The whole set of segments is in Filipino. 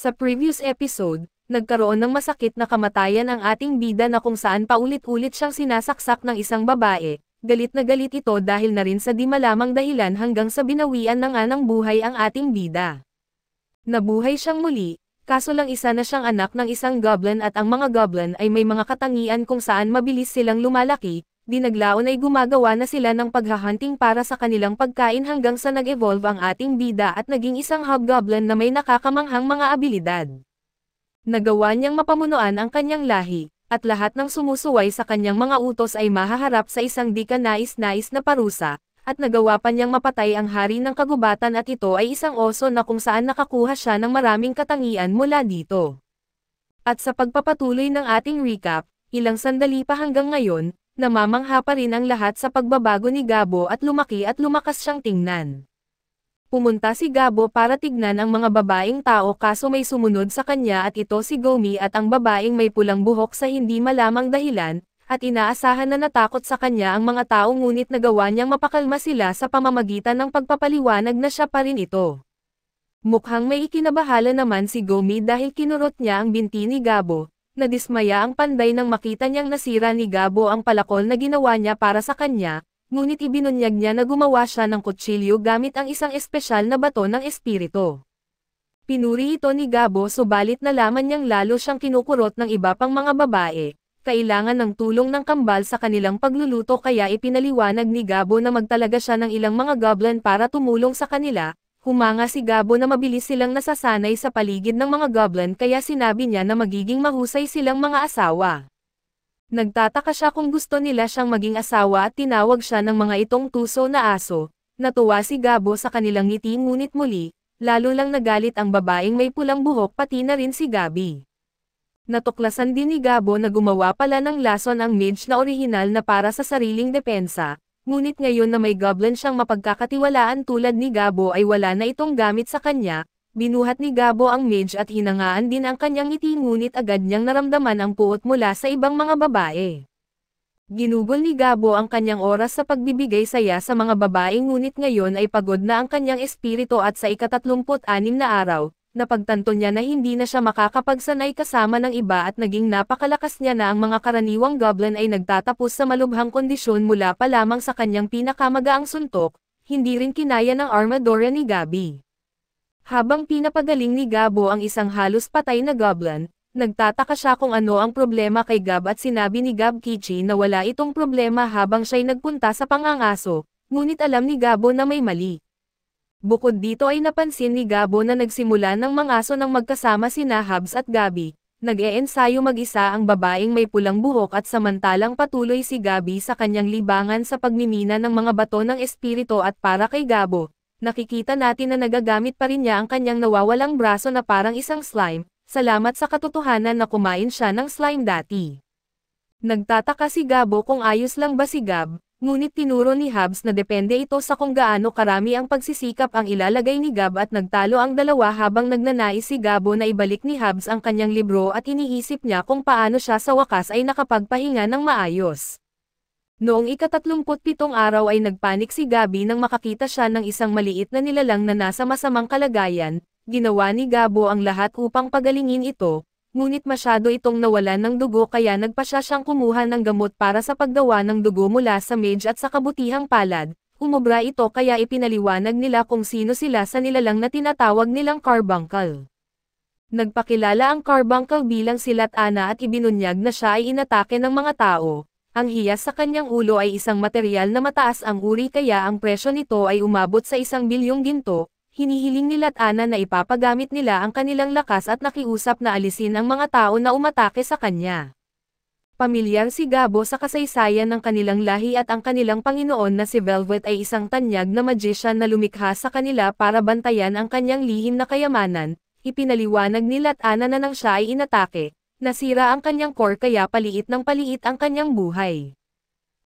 Sa previous episode, nagkaroon ng masakit na kamatayan ang ating bida na kung saan paulit-ulit siyang sinasaksak ng isang babae. Galit na galit ito dahil na rin sa di malamang dahilan hanggang sa binawian na nga ng buhay ang ating bida. Nabuhay siyang muli, kaso lang isa na siyang anak ng isang goblin at ang mga goblin ay may mga katangian kung saan mabilis silang lumalaki. Dinaglaon ay gumagawa na sila ng paghahunting para sa kanilang pagkain hanggang sa nag-evolve ang ating bida at naging isang hobgoblin na may nakakamanghang mga abilidad. Nagawa niyang mapamunuan ang kanyang lahi, at lahat ng sumusuway sa kanyang mga utos ay mahaharap sa isang di kanais-nais na parusa, at nagawa pa niyang mapatay ang hari ng kagubatan at ito ay isang oso na kung saan nakakuha siya ng maraming katangian mula dito. At sa pagpapatuloy ng ating recap, ilang sandali pa hanggang ngayon, namamangha pa rin ang lahat sa pagbabago ni Gabo at lumaki at lumakas siyang tingnan. Pumunta si Gabo para tignan ang mga babaeng tao kaso may sumunod sa kanya at ito si Gomi at ang babaeng may pulang buhok sa hindi malamang dahilan, at inaasahan na natakot sa kanya ang mga tao ngunit nagawa niyang mapakalma sila sa pamamagitan ng pagpapaliwanag na siya pa rin ito. Mukhang may ikinabahala naman si Gomi dahil kinurot niya ang binti ni Gabo. Nadismaya ang panday nang makita niyang nasira ni Gabo ang palakol na ginawa niya para sa kanya, ngunit ibinunyag niya na gumawa siya ng kutsilyo gamit ang isang espesyal na bato ng espiritu. Pinuri ito ni Gabo subalit nalaman niyang lalo siyang kinukurot ng iba pang mga babae, kailangan ng tulong ng kambal sa kanilang pagluluto kaya ipinaliwanag ni Gabo na magtalaga siya ng ilang mga goblin para tumulong sa kanila. Humanga si Gabo na mabilis silang nasasanay sa paligid ng mga goblin kaya sinabi niya na magiging mahusay silang mga asawa. Nagtataka siya kung gusto nila siyang maging asawa at tinawag siya ng mga itong tuso na aso. Natuwa si Gabo sa kanilang ngiti ngunit muli, lalo lang nagalit ang babaeng may pulang buhok pati na rin si Gabi. Natuklasan din ni Gabo na gumawa pala ng lason ang mage na orihinal na para sa sariling depensa. Ngunit ngayon na may goblin siyang mapagkakatiwalaan tulad ni Gabo ay wala na itong gamit sa kanya, binuhat ni Gabo ang mage at hinangaan din ang kanyang ngiti ngunit agad niyang naramdaman ang puot mula sa ibang mga babae. Ginugol ni Gabo ang kanyang oras sa pagbibigay saya sa mga babae ngunit ngayon ay pagod na ang kanyang espiritu at sa ika-36 na araw, napagtanto niya na hindi na siya makakapagsanay kasama ng iba at naging napakalakas niya na ang mga karaniwang goblin ay nagtatapos sa malubhang kondisyon mula pa lamang sa kanyang pinakamagaang suntok, hindi rin kinaya ng armadura ni Gabi. Habang pinapagaling ni Gabo ang isang halos patay na goblin, nagtataka siya kung ano ang problema kay Gab at sinabi ni Gab Kichi na wala itong problema habang siya'y nagpunta sa pangangaso, ngunit alam ni Gabo na may mali. Bukod dito ay napansin ni Gabo na nagsimula ng mangaso ng magkasama sina Habs at Gabi, nag-eensayo mag-isa ang babaeng may pulang buhok at samantalang patuloy si Gabi sa kanyang libangan sa pagmimina ng mga bato ng espiritu at para kay Gabo, nakikita natin na nagagamit pa rin niya ang kanyang nawawalang braso na parang isang slime, salamat sa katotohanan na kumain siya ng slime dati. Nagtataka si Gabo kung ayos lang ba si Gab. Ngunit tinuro ni Habs na depende ito sa kung gaano karami ang pagsisikap ang ilalagay ni Gab at nagtalo ang dalawa habang nagnanais si Gabo na ibalik ni Habs ang kanyang libro at iniisip niya kung paano siya sa wakas ay nakapagpahinga ng maayos. Noong ika-37 araw ay nagpanik si Gabi nang makakita siya ng isang maliit na nilalang na nasa masamang kalagayan, ginawa ni Gabo ang lahat upang pagalingin ito. Ngunit masyado itong nawalan ng dugo kaya nagpa siyang kumuha ng gamot para sa paggawa ng dugo mula sa mage at sa kabutihang palad, umubra ito kaya ipinaliwanag nila kung sino sila sa nilalang na tinatawag nilang carbuncle. Nagpakilala ang carbuncle bilang si Lat-Ana at ibinunyag na siya ay inatake ng mga tao. Ang hiyas sa kanyang ulo ay isang materyal na mataas ang uri kaya ang presyo nito ay umabot sa 1 bilyong ginto. Hinihiling ni Lat-Ana na ipapagamit nila ang kanilang lakas at nakiusap na alisin ang mga tao na umatake sa kanya. Pamilyar si Gabo sa kasaysayan ng kanilang lahi at ang kanilang Panginoon na si Velvet ay isang tanyag na magician na lumikha sa kanila para bantayan ang kanyang lihim na kayamanan. Ipinaliwanag ni Lat-Ana na nang siya ay inatake, nasira ang kanyang core kaya paliit ng paliit ang kanyang buhay.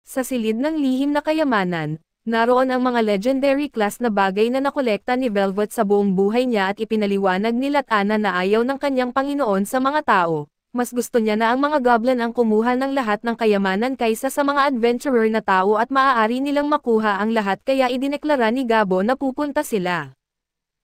Sa silid ng lihim na kayamanan, naroon ang mga legendary class na bagay na nakolekta ni Velvet sa buong buhay niya at ipinaliwanag ni Lat-Ana na ayaw ng kanyang Panginoon sa mga tao. Mas gusto niya na ang mga goblin ang kumuha ng lahat ng kayamanan kaysa sa mga adventurer na tao at maaari nilang makuha ang lahat kaya idineklara ni Gabo na pupunta sila.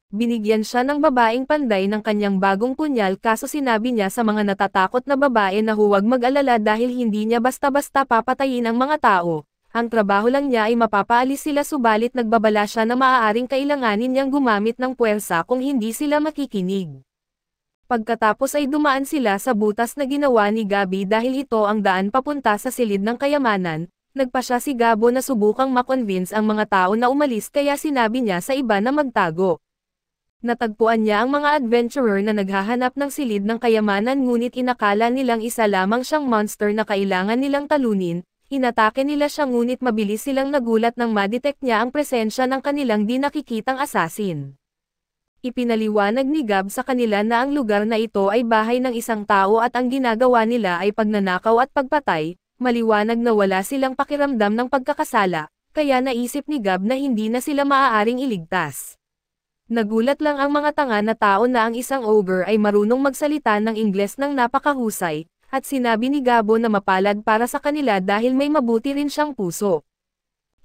Binigyan siya ng babaeng panday ng kanyang bagong punyal kaso sinabi niya sa mga natatakot na babae na huwag mag-alala dahil hindi niya basta-basta papatayin ang mga tao. Ang trabaho lang niya ay mapapaalis sila subalit nagbabala siya na maaaring kailanganin niyang gumamit ng puwersa kung hindi sila makikinig. Pagkatapos ay dumaan sila sa butas na ginawa ni Gabi dahil ito ang daan papunta sa silid ng kayamanan. Nagpa siya si Gabo na subukang makonvince ang mga tao na umalis kaya sinabi niya sa iba na magtago. Natagpuan niya ang mga adventurer na naghahanap ng silid ng kayamanan ngunit inakala nilang isa lamang siyang monster na kailangan nilang talunin, inatake nila siya ngunit mabilis silang nagulat nang madetect niya ang presensya ng kanilang di nakikitang assassin. Ipinaliwanag ni Gab sa kanila na ang lugar na ito ay bahay ng isang tao at ang ginagawa nila ay pagnanakaw at pagpatay, maliwanag na wala silang pakiramdam ng pagkakasala, kaya naisip ni Gab na hindi na sila maaaring iligtas. Nagulat lang ang mga tanga na tao na ang isang ogre ay marunong magsalita ng Ingles ng napakahusay, at sinabi ni Gabo na mapalad para sa kanila dahil may mabuti rin siyang puso.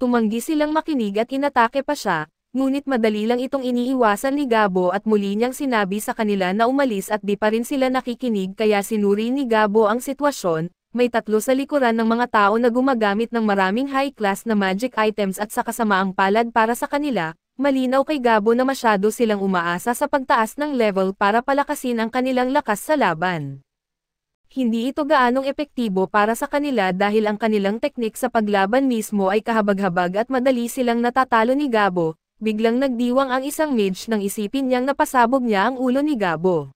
Tumanggi silang makinig at inatake pa siya, ngunit madali lang itong iniiwasan ni Gabo at muli niyang sinabi sa kanila na umalis at di pa rin sila nakikinig kaya sinuri ni Gabo ang sitwasyon. May tatlo sa likuran ng mga tao na gumagamit ng maraming high-class na magic items at sa kasamaang palad para sa kanila. Malinaw kay Gabo na masyado silang umaasa sa pagtaas ng level para palakasin ang kanilang lakas sa laban. Hindi ito gaanong epektibo para sa kanila dahil ang kanilang teknik sa paglaban mismo ay kahabag-habag at madali silang natatalo ni Gabo. Biglang nagdiwang ang isang mage nang isipin niyang napasabog niya ang ulo ni Gabo.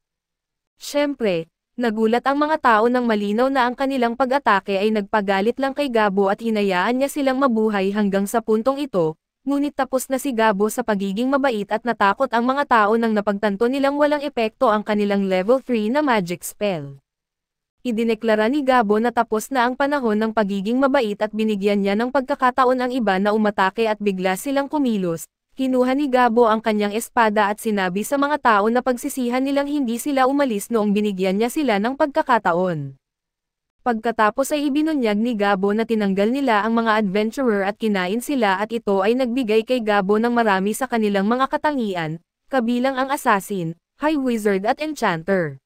Siyempre, nagulat ang mga tao nang malinaw na ang kanilang pag-atake ay nagpagalit lang kay Gabo at hinayaan niya silang mabuhay hanggang sa puntong ito. Ngunit tapos na si Gabo sa pagiging mabait at natakot ang mga tao nang napagtanto nilang walang epekto ang kanilang level 3 na magic spell. Idineklara ni Gabo na tapos na ang panahon ng pagiging mabait at binigyan niya ng pagkakataon ang iba na umatake at bigla silang kumilos. Kinuha ni Gabo ang kanyang espada at sinabi sa mga tao na pagsisihan nilang hindi sila umalis noong binigyan niya sila ng pagkakataon. Pagkatapos ay ibinunyag ni Gabo na tinanggal nila ang mga adventurer at kinain sila at ito ay nagbigay kay Gabo ng marami sa kanilang mga katangian, kabilang ang assassin, high wizard at enchanter.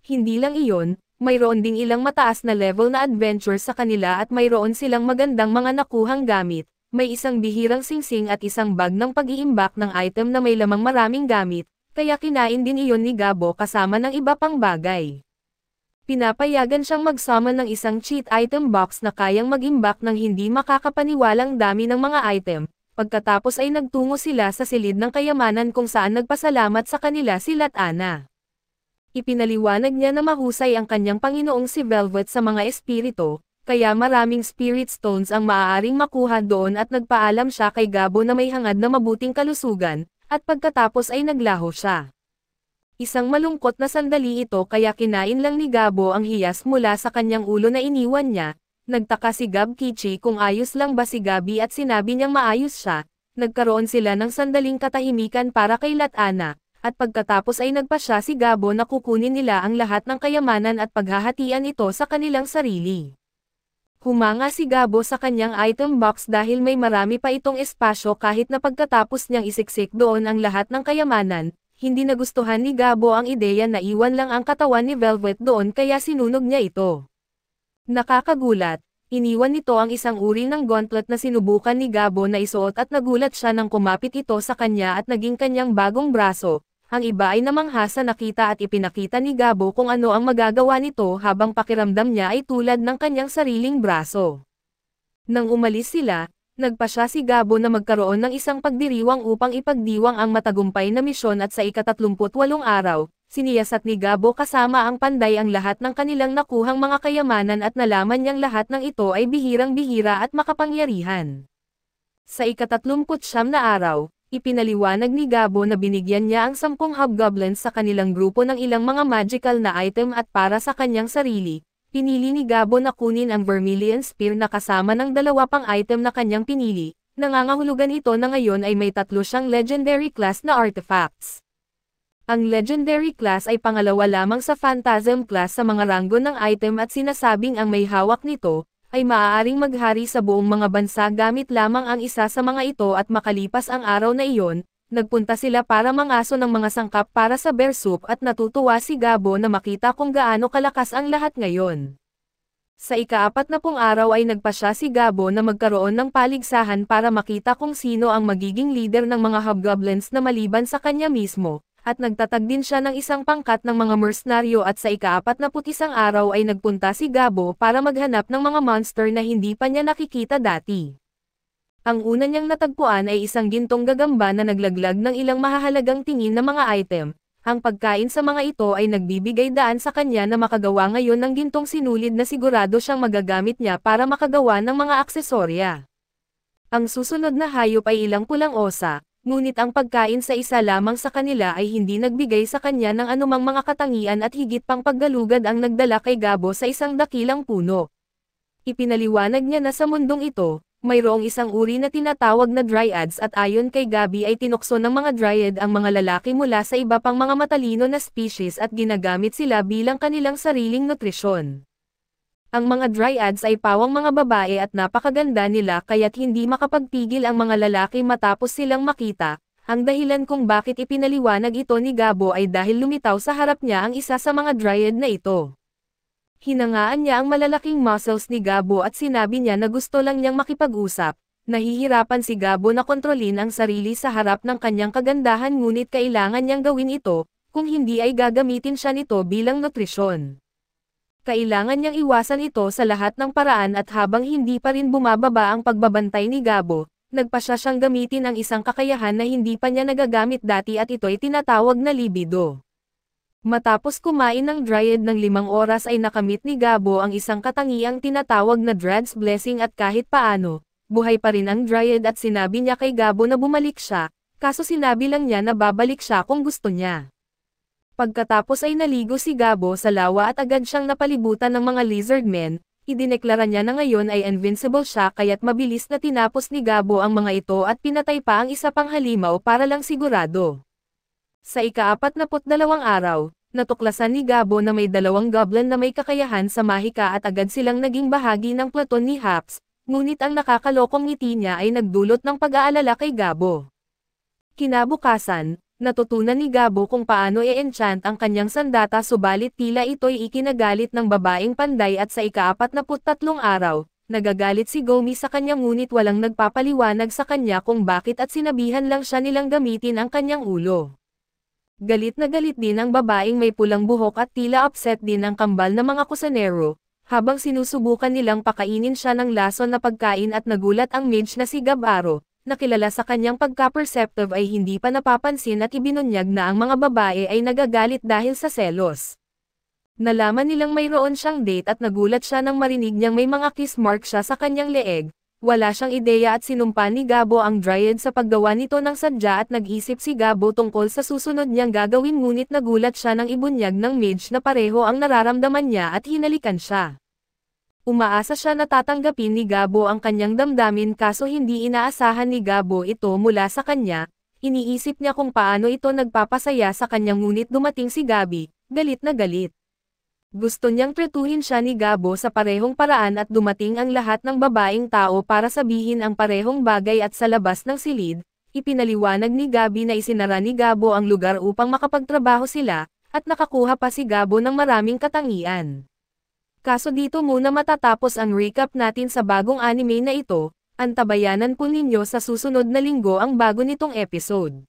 Hindi lang iyon, mayroon ding ilang mataas na level na adventure sa kanila at mayroon silang magandang mga nakuhang gamit, may isang bihirang singsing at isang bag ng pag-iimbak ng item na may lamang maraming gamit, kaya kinain din iyon ni Gabo kasama ng iba pang bagay. Pinapayagan siyang mag-summon ng isang cheat item box na kayang mag-imbak ng hindi makakapaniwalang dami ng mga item, pagkatapos ay nagtungo sila sa silid ng kayamanan kung saan nagpasalamat sa kanila si Latana. Ipinaliwanag niya na mahusay ang kanyang Panginoong si Velvet sa mga espiritu, kaya maraming spirit stones ang maaaring makuha doon at nagpaalam siya kay Gabo na may hangad na mabuting kalusugan, at pagkatapos ay naglaho siya. Isang malungkot na sandali ito kaya kinain lang ni Gabo ang hiyas mula sa kanyang ulo na iniwan niya. Nagtaka si Gab Kichi kung ayos lang ba si Gabi at sinabi niyang maayos siya. Nagkaroon sila ng sandaling katahimikan para kay Latana, at pagkatapos ay nagpa siya si Gabo na kukunin nila ang lahat ng kayamanan at paghahatian ito sa kanilang sarili. Humanga si Gabo sa kanyang item box dahil may marami pa itong espasyo kahit na pagkatapos niyang isiksik doon ang lahat ng kayamanan. Hindi nagustuhan ni Gabo ang ideya na iwan lang ang katawan ni Velvet doon kaya sinunog niya ito. Nakakagulat, iniwan nito ang isang uri ng gauntlet na sinubukan ni Gabo na isuot at nagulat siya nang kumapit ito sa kanya at naging kanyang bagong braso. Ang iba ay namangha sa nakita at ipinakita ni Gabo kung ano ang magagawa nito habang pakiramdam niya ay tulad ng kanyang sariling braso. Nang umalis sila, nagpa siya si Gabo na magkaroon ng isang pagdiriwang upang ipagdiwang ang matagumpay na misyon at sa ika-38 araw, siniyasat ni Gabo kasama ang panday ang lahat ng kanilang nakuhang mga kayamanan at nalaman niyang lahat ng ito ay bihirang-bihira at makapangyarihan. Sa ika-39 na araw, ipinaliwanag ni Gabo na binigyan niya ang 10 hobgoblins sa kanilang grupo ng ilang mga magical na item at para sa kanyang sarili. Pinili ni Gabo na kunin ang Vermilion Spear na kasama ng 2 pang item na kanyang pinili. Nangangahulugan ito na ngayon ay may 3 siyang legendary class na artifacts. Ang legendary class ay pangalawa lamang sa phantasm class sa mga ranggo ng item at sinasabing ang may hawak nito ay maaaring maghari sa buong mga bansa gamit lamang ang isa sa mga ito at makalipas ang araw na iyon, nagpunta sila para mangaso ng mga sangkap para sa bear soup at natutuwa si Gabo na makita kung gaano kalakas ang lahat ngayon. Sa ika-40 araw ay nagpasya si Gabo na magkaroon ng paligsahan para makita kung sino ang magiging leader ng mga hobgoblins na maliban sa kanya mismo, at nagtatag din siya ng isang pangkat ng mga mercenaryo at sa ika-41 araw ay nagpunta si Gabo para maghanap ng mga monster na hindi pa niya nakikita dati. Ang una niyang natagpuan ay isang gintong gagamba na naglaglag ng ilang mahahalagang tingin na mga item. Ang pagkain sa mga ito ay nagbibigay daan sa kanya na makagawa ngayon ng gintong sinulid na sigurado siyang magagamit niya para makagawa ng mga aksesorya. Ang susunod na hayop ay ilang pulang osa, ngunit ang pagkain sa isa lamang sa kanila ay hindi nagbigay sa kanya ng anumang mga katangian at higit pang paggalugad ang nagdala kay Gabo sa isang dakilang puno. Ipinaliwanag niya na sa mundong ito, mayroong isang uri na tinatawag na dryads at ayon kay Gabi ay tinukso ng mga dryad ang mga lalaki mula sa iba pang mga matalino na species at ginagamit sila bilang kanilang sariling nutrisyon. Ang mga dryads ay pawang mga babae at napakaganda nila kaya't hindi makapagpigil ang mga lalaki matapos silang makita. Ang dahilan kung bakit ipinaliwanag ito ni Gabo ay dahil lumitaw sa harap niya ang isa sa mga dryad na ito. Hinangaan niya ang malalaking muscles ni Gabo at sinabi niya na gusto lang niyang makipag-usap. Nahihirapan si Gabo na kontrolin ang sarili sa harap ng kanyang kagandahan ngunit kailangan niyang gawin ito, kung hindi ay gagamitin siya nito bilang nutrisyon. Kailangan niyang iwasan ito sa lahat ng paraan at habang hindi pa rin bumababa ang pagbabantay ni Gabo, nagpasya siyang gamitin ang isang kakayahan na hindi pa niya nagagamit dati at ito'y tinatawag na libido. Matapos kumain ng dryad ng 5 oras ay nakamit ni Gabo ang isang katangiang tinatawag na Dryad's Blessing at kahit paano, buhay pa rin ang dryad at sinabi niya kay Gabo na bumalik siya, kaso sinabi lang niya na babalik siya kung gusto niya. Pagkatapos ay naligo si Gabo sa lawa at agad siyang napalibutan ng mga lizardmen, idineklara niya na ngayon ay invincible siya kaya't mabilis na tinapos ni Gabo ang mga ito at pinatay pa ang isa pang halimaw para lang sigurado. Sa ika-42 araw, natuklasan ni Gabo na may 2 goblin na may kakayahan sa mahika at agad silang naging bahagi ng platon ni Haps, ngunit ang nakakalokong ngiti niya ay nagdulot ng pag-aalala kay Gabo. Kinabukasan, natutunan ni Gabo kung paano i-enchant ang kanyang sandata subalit tila ito'y ikinagalit ng babaeng panday at sa ika-43 araw, nagagalit si Gomi sa kanya ngunit walang nagpapaliwanag sa kanya kung bakit at sinabihan lang siya nilang gamitin ang kanyang ulo. Galit na galit din ang babaeng may pulang buhok at tila upset din ang kambal na mga kusanero, habang sinusubukan nilang pakainin siya ng lason na pagkain at nagulat ang mage na si Gabaro, na kilala sa kanyang pagka-perceptive ay hindi pa napapansin at ibinunyag na ang mga babae ay nagagalit dahil sa selos. Nalaman nilang mayroon siyang date at nagulat siya nang marinig niyang may mga kiss mark siya sa kanyang leeg. Wala siyang ideya at sinumpa ni Gabo ang dryad sa paggawa nito ng sadya at nag-isip si Gabo tungkol sa susunod niyang gagawin ngunit nagulat siya nang ibunyag ng mage na pareho ang nararamdaman niya at hinalikan siya. Umaasa siya na tatanggapin ni Gabo ang kanyang damdamin kaso hindi inaasahan ni Gabo ito mula sa kanya, iniisip niya kung paano ito nagpapasaya sa kanyang ngunit dumating si Gabi, galit na galit. Gusto niyang tretuhin siya ni Gabo sa parehong paraan at dumating ang lahat ng babaeng tao para sabihin ang parehong bagay at sa labas ng silid, ipinaliwanag ni Gabi na isinara ni Gabo ang lugar upang makapagtrabaho sila, at nakakuha pa si Gabo ng maraming katangian. Kaso dito muna matatapos ang recap natin sa bagong anime na ito, antabayanan po ninyo sa susunod na linggo ang bago nitong episode.